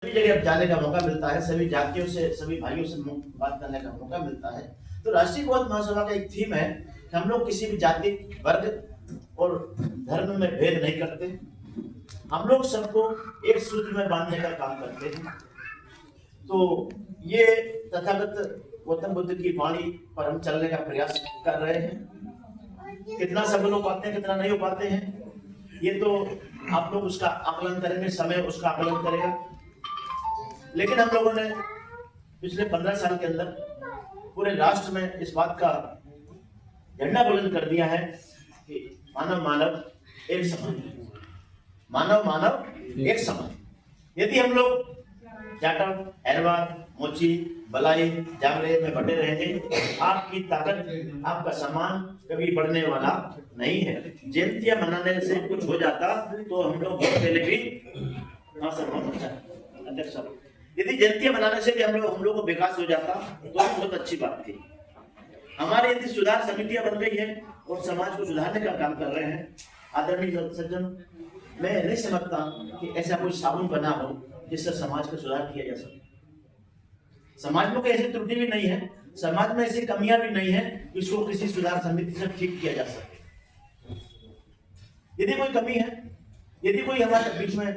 सभी जगह जाने का मौका मिलता है, सभी जातियों से, सभी भाइयों से बात करने का मौका मिलता है। तो राष्ट्रीय बौद्ध महासभा का एक थीम है कि हम लोग किसी भी जाति, वर्ग और धर्म में भेद नहीं करते। हम लोग सबको एक सूत्र में बांधने का काम करते हैं। तो ये तथागत गौतम बुद्ध की वाणी पर हम चलने का प्रयास कर रहे हैं। कितना सफल हो पाते हैं, कितना नहीं हो पाते हैं, ये तो आप लोग उसका आकलन करेंगे, समय उसका आकलन करेगा। लेकिन हम लोगों ने पिछले 15 साल के अंदर पूरे राष्ट्र में इस बात का झंडा बुलंद कर दिया है कि मानव मानव एक समान, मानव मानव एक समान। यदि हम लोग जाटव, हैरवार, मोची, बलाई, जागले में बटे रहेंगे, आपकी ताकत, आपका सम्मान कभी बढ़ने वाला नहीं है। जयंतियां मनाने से कुछ हो जाता तो हम लोग पहले भी अध्यक्ष, यदि जयंतियां मनाने से भी हम लोग को विकास हो जाता तो बहुत अच्छी बात थी। हमारी यदि सुधार समितियां बन गई है और समाज को सुधारने का काम कर रहे हैं। आदरणीय सज्जन, मैं नहीं समझता कि ऐसा कोई साबुन बना हो जिससे समाज का सुधार किया जा सके। समाज में कोई ऐसी त्रुटि भी नहीं है, समाज में ऐसी कमियां भी नहीं है इसको किसी सुधार समिति से ठीक किया जा सके। यदि कोई कमी है, यदि कोई हमारे बीच में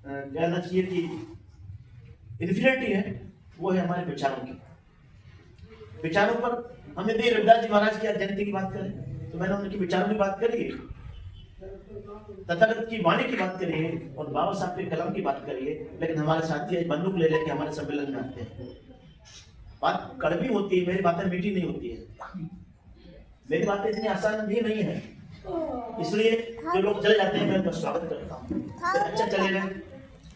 कहना चाहिए कि इन्फिनिटी है, वो है हमारे विचारों की। विचारों पर हम यदि रविदास जी महाराज की जयंती की बात करें तो मैंने उनके विचारों की बात करी है, तथागत की वाणी की बात करिए और बाबा साहब के कलम की बात करिए, लेकिन हमारे साथी बंदूक ले लेके हमारे सम्मेलन में आते हैं। बात कड़वी होती है, मेरी बातें मीठी नहीं होती है, मेरी बातें इतनी आसान भी नहीं है। इसलिए जो लोग चले जाते हैं मैं उनका स्वागत करता हूँ। अच्छा चले गए,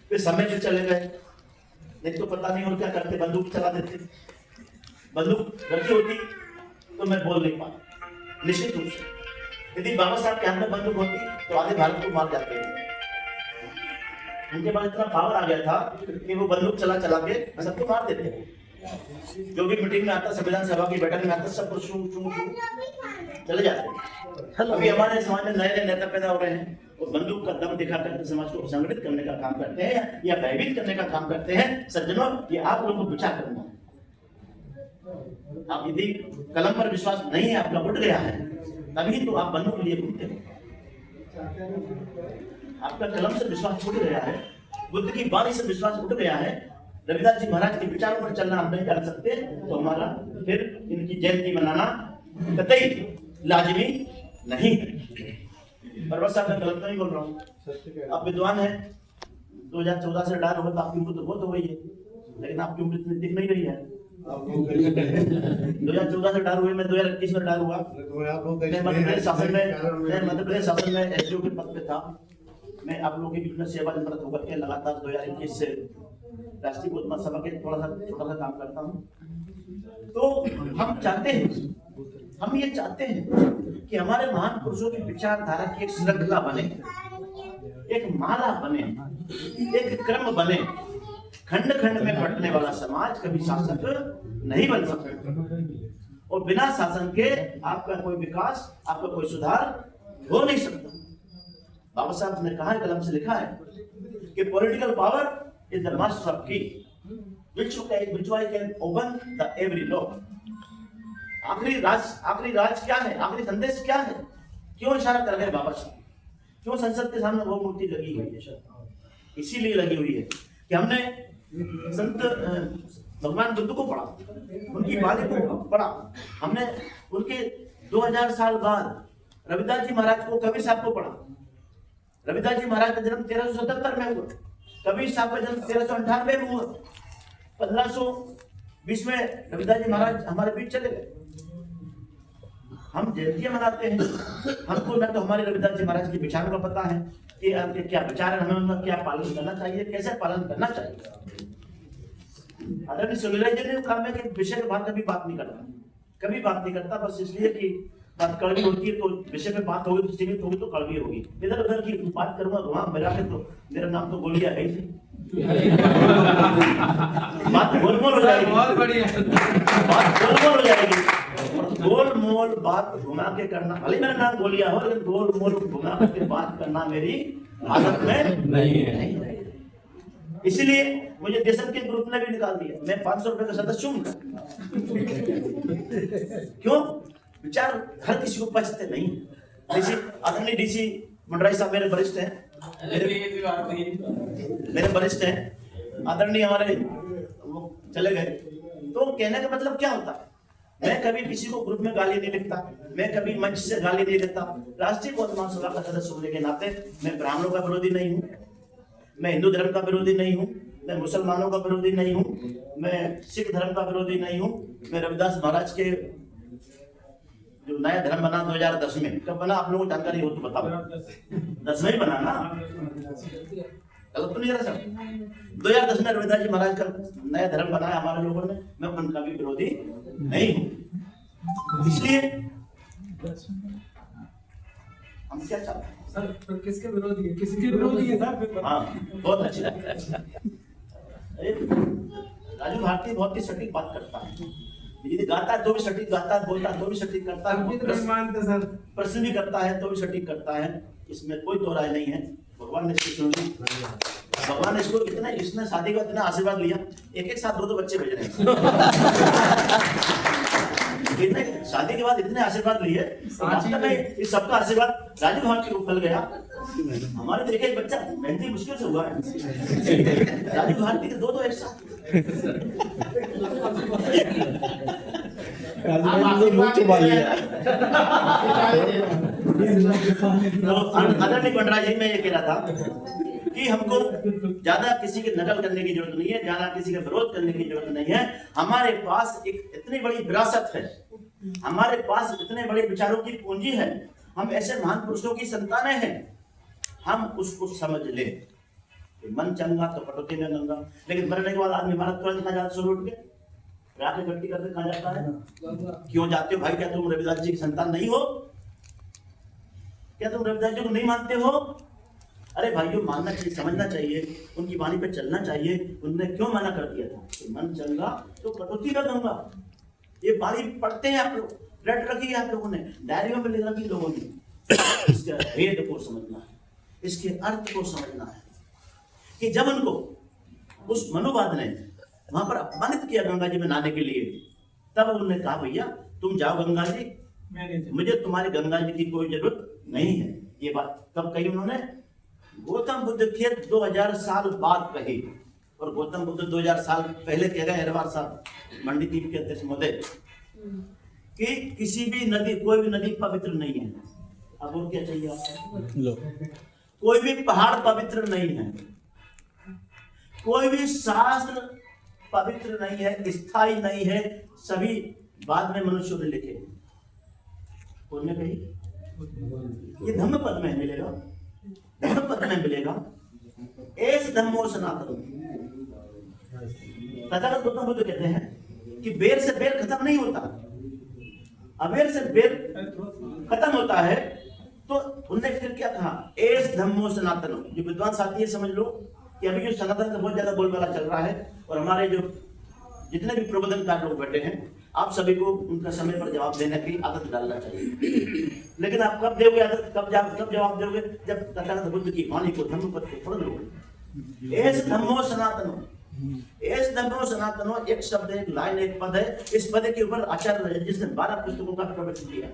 फिर समय से चले गए, नहीं तो पता नहीं और क्या करते, बंदूक चला देते। बंदूक रखी होती तो मैं बोल नहीं पाता। निश्चित रूप से यदि बाबा साहब के हाथ में बंदूक होती तो आधे भारत को मार जाते हैं। उनके पास इतना पावर आ गया था कि वो बंदूक चला चला के सबको मार देते हैं। जो भी मीटिंग में आता, संविधान सभा की बैठक में आता, सबको चले जाते हैं। अभी हमारे समाज में नए नए नेता पैदा हो रहे हैं और बंदूक का दम दिखाकर समाज को संगठित करने का काम करते हैं या भयभीत करने का काम करते हैं। सज्जनों, ये आप लोगों को विचार करना है। आप यदि कलम पर विश्वास नहीं है, आपका उठ गया है, तभी तो आप बंदूक लिए घूमते हो। आपका कलम से विश्वास उठ गया है, बुद्ध की वाणी से विश्वास उठ गया है, रविदास जी महाराज के विचारों पर चलना हम नहीं कर सकते, तो हमारा फिर इनकी जयंती मनाना कतई लाजिमी नहीं है। पर बस साहब मैं गलत नहीं बोल रहा हूँ, आप विद्वान हैं। 2014 से रिटायर हुआ तो आपकी उम्र तो बहुत हो गई है, लेकिन आपकी उम्र इतनी दिख नहीं रही है। 2014 से रिटायर हुए, मैं 2021 में रिटायर हुआ। मैं मध्य प्रदेश शासन में एसडीओ के पद पे था। मैं आप लोगों के बीच में सेवा निरत होकर के लगातार 2021 से राष्ट्रीय बौद्ध महासभा के थोड़ा सा काम करता हूँ। तो हम चाहते हैं, हम ये चाहते हैं कि हमारे महान पुरुषों की विचारधारा की एक श्रृंखला बने, एक माला बने, एक क्रम बने। खंड खंड में बंटने वाला समाज कभी शासक नहीं बन सकता और बिना शासन के आपका कोई विकास, आपका कोई सुधार हो नहीं सकता। बाबा साहब ने कहा है, कलम से लिखा है कि political power is the master of की which can open the every lock। आखिरी राज क्या है, आखिरी संदेश क्या है? क्यों इशारा कर रहे बाबा साहब? क्यों संसद के सामने वो मूर्ति लगी हुई है? इसीलिए लगी हुई है कि हमने संत भगवान बुद्ध को पढ़ा, उनकी वाणी को पढ़ा, हमने उनके 2000 साल बाद रविदास जी महाराज को, कबीर साहब को पढ़ा। रविदास जी महाराज का जन्म 1377 में हुआ, कबीर साहब का जन्म 1398 में हुआ। 1520 में रविदास जी महाराज हमारे बीच चले गए। हम जयंतियां मनाते हैं, हमको न तो हमारे रविदास जी महाराज के विचारों का पता है कि आपके क्या विचार है, हमें उनका क्या पालन करना चाहिए, कैसे पालन करना चाहिए। आदरणीय सुनील जी ने कहा कि विषय के बाद कभी बात नहीं करता, बस इसलिए कि बात कड़वी होती है, तो विषय पे बात होगी तो सीमित होगी तो कड़वी होगी। इधर उधर की बात करूंगा तो वहां मेरा नाम तो गोलियां है ही। बात गोलमोल हो जाएगी, बात गोलमोल हो जाएगी। गोल मोल बात घुमा के करना, भले मेरा नाम गोलिया हो, लेकिन गोल मोल घुमा के बात करना मेरी आदत में नहीं है। इसलिए मुझे देशम के ग्रुप ने भी निकाल दिया, मैं 500 रुपए का सदस्य हूं। क्यों? विचार हर किसी को पचते नहीं। डीसी आदरणीय डीसी मंडराई साहब मेरे वरिष्ठ हैं, मेरे वरिष्ठ हैं, आदरणीय हमारे वो चले गए। तो कहने का मतलब क्या होता है, मैं कभी किसी को ग्रुप में गाली नहीं लिखता, मैं कभी मंच से गाली नहीं देता। राष्ट्रीय बौद्ध महासभा का सदस्य होने के नाते मैं ब्राह्मणों का विरोधी नहीं हूँ, मैं हिंदू धर्म का विरोधी नहीं हूँ, मैं मुसलमानों का विरोधी नहीं हूँ, मैं सिख धर्म का विरोधी नहीं हूँ। मैं रविदास महाराज के जो नया धर्म बना 2010 में, कब बना आप लोगों को जानकारी हो तो बताओ। 10 में ही बना ना, गलत तो नहीं रहा सर। 2010 में रविदास जी महाराज का नया धर्म बनाया हमारे लोगों ने, मैं उनका भी विरोधी नहीं हूँ। इसलिए हम क्या चाहते हैं सर, तो किसके विरोधी है? किसी के विरोधी है सर। हाँ, बहुत अच्छी बात। राजू भारती बहुत ही सटीक बात करता है, यदि गाता है तो भी सटीक गाता है, बोलता है तो भी सटीक करता है, मानते सर प्रश्न भी करता है तो भी सटीक करता है। इसमें कोई दो राय नहीं है। भगवान ने इसको सुन ली, भगवान ने इसको इतना, इसने शादी का इतना आशीर्वाद लिया, एक साथ दो बच्चे भेज रहे हैं। इतने शादी के बाद इतने आशीर्वाद लिए, वास्तव में इस सबका आशीर्वाद राजू भारती को फल गया। हमारे देखे एक बच्चा मेहनती मुश्किल से हुआ है, राजू भारती के दो एक साथ। आदरणीय पंडरा जी, मैं ये कह रहा था कि हमको ज्यादा किसी की नकल करने की जरूरत नहीं है, ज्यादा किसी का विरोध करने की जरूरत नहीं है। हमारे पास एक इतनी बड़ी विरासत है, हमारे पास इतने बड़े विचारों की पूंजी है, हम ऐसे महान पुरुषों की संतानें हैं, हम उसको समझ ले। मन चंगा तो कटौती में गंगा, लेकिन मरने के बाद आदमी हमारा तुरंत कहाँ जाता, सुर उठ के रात में गट्टी करके कहाँ जाता है? क्यों जाते हो भाई? क्या तुम रविदास जी की संतान नहीं हो? क्या तुम रविदास जी को नहीं मानते हो? अरे भाइयों, मानना चाहिए, समझना चाहिए, उनकी वाणी पे चलना चाहिए। उन्होंने क्यों मना कर दिया था? तो मन चंगा तो कटौती में गंगा। ये वाणी पढ़ते हैं आप लोग, रट रखी है आप लोगों ने, डायरियों में लिख रखी लोगों ने। इसके भेद को समझना है, इसके अर्थ को समझना है कि जब उनको उस मनुवाद ने वहां पर अपमानित किया गंगा जी में नहाने के लिए, तब उन्होंने कहा भैया तुम जाओ गंगा जी, मुझे तुम्हारी गंगा जी की कोई जरूरत नहीं है। ये बात कब कही उन्होंने? गौतम बुद्ध के 2000 साल बाद कही। और गौतम बुद्ध 2000 साल पहले कह गए अहरवार साहब, मंडी टीवी के अध्यक्ष महोदय, कि किसी भी नदी, कोई भी नदी पवित्र नहीं है। अब और क्या चाहिए आपको? कोई भी पहाड़ पवित्र नहीं है, कोई भी शास्त्र पवित्र नहीं है, स्थायी नहीं है, सभी बाद में मनुष्यों ने लिखे। उन्होंने कही ये धम्म पद में मिलेगा, धम्म पद में मिलेगा, एस धम्मो सनातन। तथागत गौतम बुद्ध कहते हैं कि बेर से बेर खत्म नहीं होता, अबेर से बेर खत्म होता है। तो उन्होंने फिर क्या कहा? एस धम्मो सनातन। जो विद्वान साथी है समझ लो कि अभी जो सनातन का बहुत ज्यादा बोलबाला चल रहा है, और हमारे जो जितने भी प्रबोधनकार लोग बैठे हैं, आप सभी को उनका समय पर जवाब देने की आदत डालना चाहिए। लेकिन आप कब दोगे आदत, कब जवाब दोगे? जब तथागत बुद्ध की वाणी को, धम्म पद को पढ़ लो। एस धम्मो सनातनो, एस धम्मो सनातनो एक शब्द, एक लाइन, एक पद है। इस पद के ऊपर आचार्य जिसने 12 पुस्तकों का प्रवचन किया,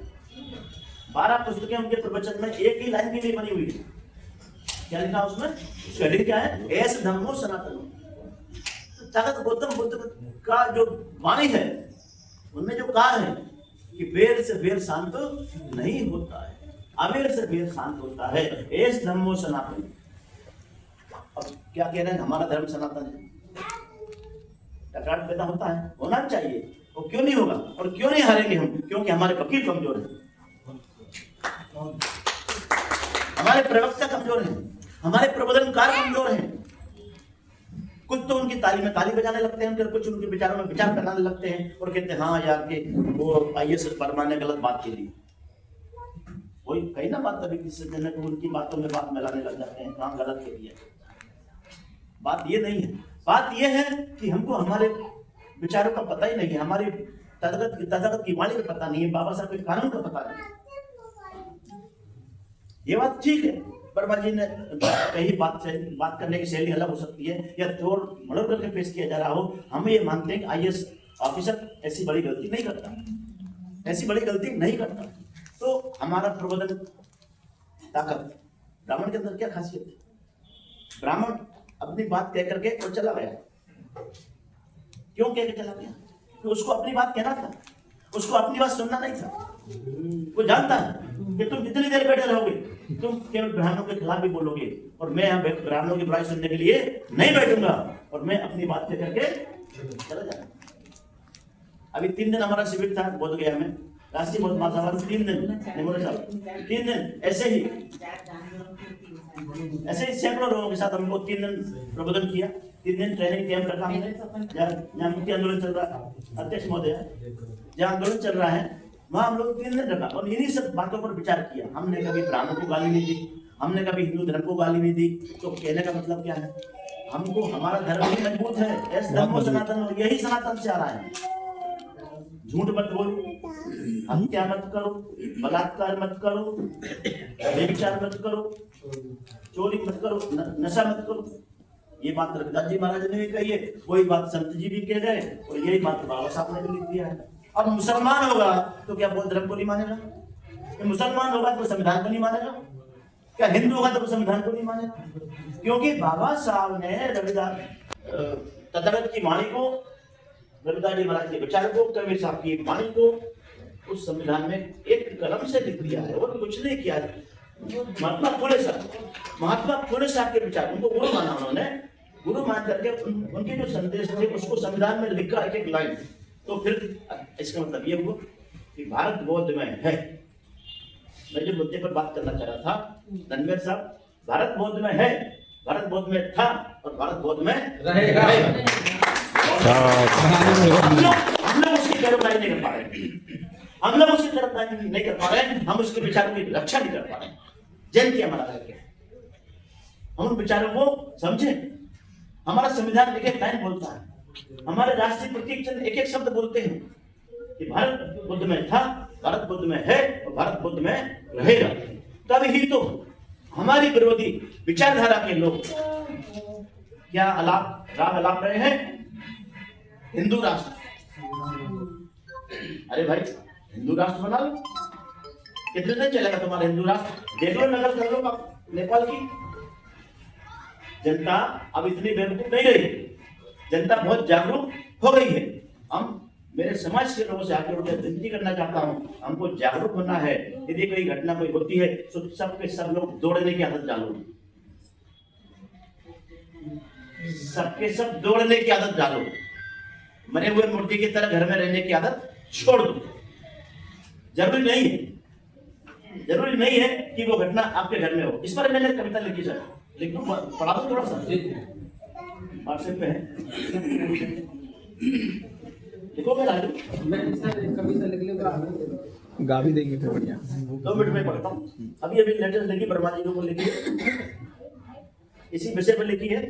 12 पुस्तकें उनके प्रवचन में एक ही लाइन की नहीं बनी हुई है। क्या लिखा उसमें? शेडिंग क्या है? एस धम्मो सनातनो। तथागत गौतम बुद्ध का जो वाणी है, उनमें जो कहा है कि बेर से बेर शांत नहीं होता है, अबेर से बेर शांत होता है। एस धम्मो सनातन। अब क्या कह रहे हैं? हमारा धर्म सनातन है। टकराट पैदा होता है, होना चाहिए, वो क्यों नहीं होगा? और क्यों नहीं हारेंगे हम? क्योंकि हमारे वकील कमजोर है, हमारे प्रवक्ता कमजोर हैं, हमारे प्रबोधनकार कमजोर हैं। कुछ तो उनकी ताली में ताली बजाने लगते हैं, कुछ उनके विचारों में विचार बनाने लगते हैं और कहते हैं हाँ यार के वो IAS फरमा ने गलत बात के लिए। कोई कही ना बात, तभी किसी दिन उनकी बातों में बात मिलाने लग जाते हैं, काम गलत के लिए। बात ये नहीं है, बात ये है कि हमको हमारे विचारों का पता ही नहीं है, हमारी तथागत की वाणी का पता नहीं है, बाबा साहब के कानून का पता नहीं। ये बात ठीक है, वर्मा जी ने कही बात करने की शैली अलग हो सकती है या तोड़ मड़ोड़ करके पेश किया जा रहा हो। हम ये मानते हैं कि आईएएस ऑफिसर ऐसी बड़ी गलती नहीं करता, ऐसी बड़ी गलती नहीं करता। तो हमारा प्रबोधन ताकत, ब्राह्मण के अंदर क्या खासियत है? ब्राह्मण अपनी बात कह करके वो चला गया। क्यों कह के चला गया? तो उसको अपनी बात कहना था, उसको अपनी बात सुनना नहीं था। वो जानता है कि तुम जितनी देर बैठे रहोगे, तुम केवल ब्राह्मणों के खिलाफ भी बोलोगे, और मैं यहाँ ब्राह्मणों की बुराई सुनने के लिए नहीं बैठूंगा, और मैं अपनी बात कह करके चला जाऊंगा। अभी 3 दिन हमारा शिविर था बोध गया में, राष्ट्रीय बौद्ध महासभा 3 दिन, निमोरे साहब 3 दिन ऐसे ही सैकड़ों लोगों के साथ हम लोग 3 दिन प्रबोधन किया। 3 दिन ट्रेनिंग कैंप रखा हमने, जहाँ मुक्ति आंदोलन चल रहा है, अध्यक्ष महोदय जहाँ आंदोलन चल रहा है वहाँ हम लोग 3 दिन रखा, और इन्हीं सब बातों पर विचार किया। हमने कभी ब्राह्मण को गाली नहीं दी, हमने कभी हिंदू धर्म को गाली नहीं दी। तो कहने का मतलब क्या है? हमको हमारा धर्म ही मजबूत है, ऐसे धर्म सनातन, यही सनातन से आ रहा है। झूठ मत बोलो, हत्या मत करो, बलात्कार मत करो, व्यभिचार मत करो, चोरी मत करो, नशा मत करो। ये बात रविदास जी महाराज ने भी कही है, वही बात संत जी भी कह गए, और यही बात बाबा साहब ने भी लिख दिया है। अब मुसलमान होगा तो क्या बौद्ध धर्म को नहीं मानेगा? मुसलमान होगा तो संविधान को नहीं मानेगा? क्या हिंदू होगा तो संविधान को नहीं मानेगा? क्योंकि बाबा साहब ने रविदास तथागत की वाणी को, रविदास जी महाराज के विचार को, कबीर साहब की वाणी को उस संविधान में एक कलम से लिख दिया है, और कुछ नहीं किया है। महात्मा फुले साहब के विचार, उनको गुरु माना उन्होंने, गुरु मान करके उनके जो संदेश थे उसको संविधान में लिखा एक लाइन। तो फिर इसका मतलब ये हुआ कि भारत बौद्ध में है। मैं जो मुद्दे पर बात करना चाह रहा था रणवीर साहब, भारत बौद्ध में है, भारत बौद्ध में था, और भारत बौद्ध में रहेगा। हम लोग उसकी पैरोकारी नहीं कर पा रहे, हम लोग उसकी पैरोकारी नहीं कर पा रहे, हम उसके विचारों की रक्षा नहीं कर पा रहे। जयंती हमारा करके हम उन विचारों को समझे। हमारा संविधान एक एक लाइन बोलता है, हमारे राष्ट्रीय प्रतीक चिन्ह एक एक शब्द बोलते हैं कि भारत बुद्ध में था, भारत बुद्ध में है, और भारत बुद्ध में रहेगा। तब ही तो हमारी विरोधी विचारधारा के लोग क्या राग अलाप रहे हैं? हिंदू राष्ट्र। अरे भाई, हिंदू राष्ट्र बना लो, कितने दिन चलेगा तुम्हारा हिंदू राष्ट्र? देख लो, नकल कर लो नेपाल की। जनता अब इतनी बेवकूफ नहीं रही, जनता बहुत जागरूक हो गई है। हम मेरे समाज के लोगों से आगे उठकर विनती करना चाहता हूँ, हमको जागरूक होना है। यदि कोई घटना कोई होती है तो सब के सब लोग दौड़ने की आदत डालो, सबके सब दौड़ने की आदत डालो, मरे हुए मूर्ति की तरह घर में रहने की आदत छोड़ दो। जरूरी नहीं है कि वो घटना आपके घर में हो। इस पर मैंने कविता लिखी सर, लिख दूं, पढ़ा दो थोड़ा सा, व्हाट्सएप पे है, लिखोगे राजू? मैं सर कविता लिख लूंगा, गा भी देंगे फिर बढ़िया। 2 मिनट में पढ़ता हूँ। अभी लेटेस्ट लिखी, वर्मा जी को लिखी, इसी विषय पर लिखी है।